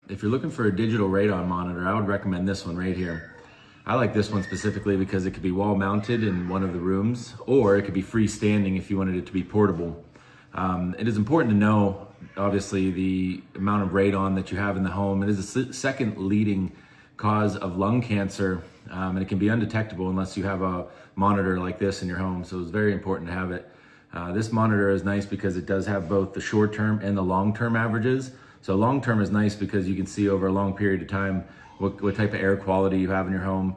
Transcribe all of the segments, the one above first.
If you're looking for a digital radon monitor, I would recommend this one right here. I like this one specifically because it could be wall mounted in one of the rooms, or it could be freestanding if you wanted it to be portable. It is important to know, obviously, the amount of radon that you have in the home. It is the second leading cause of lung cancer, and it can be undetectable unless you have a monitor like this in your home. So it's very important to have it. This monitor is nice because it does have both the short-term and the long-term averages. So long-term is nice because you can see over a long period of time what type of air quality you have in your home.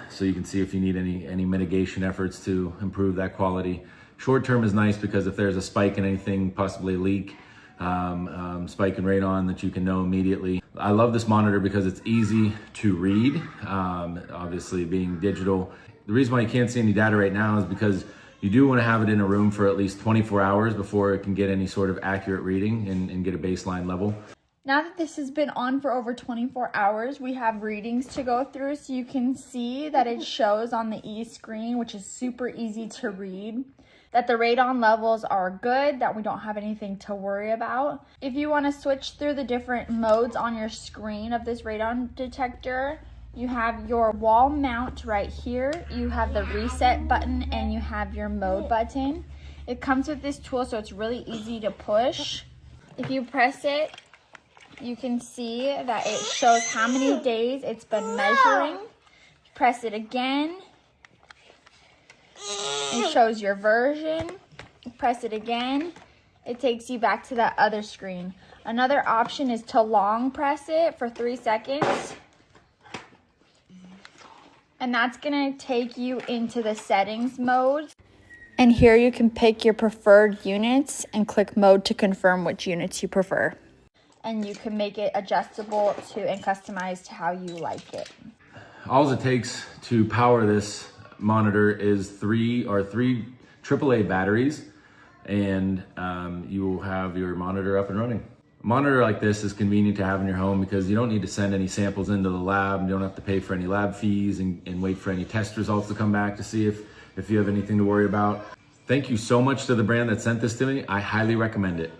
So you can see if you need any mitigation efforts to improve that quality. Short-term is nice because if there's a spike in anything, possibly a leak, spike in radon, that you can know immediately. I love this monitor because it's easy to read, obviously being digital. The reason why you can't see any data right now is because you do want to have it in a room for at least 24 hours before it can get any sort of accurate reading and get a baseline level. Now that this has been on for over 24 hours, we have readings to go through, so you can see that it shows on the e-screen, which is super easy to read, that the radon levels are good, that we don't have anything to worry about. If you want to switch through the different modes on your screen of this radon detector, you have your wall mount right here, you have the reset button, and you have your mode button. It comes with this tool, so it's really easy to push. If you press it, you can see that it shows how many days it's been measuring. Press it again. It shows your version. Press it again. It takes you back to that other screen. Another option is to long press it for 3 seconds. And that's gonna take you into the settings mode. And here you can pick your preferred units and click mode to confirm which units you prefer. And you can make it adjustable to and customized to how you like it. All it takes to power this monitor is three AAA batteries, and you will have your monitor up and running. A monitor like this is convenient to have in your home because you don't need to send any samples into the lab. You don't have to pay for any lab fees and wait for any test results to come back to see if you have anything to worry about. Thank you so much to the brand that sent this to me. I highly recommend it.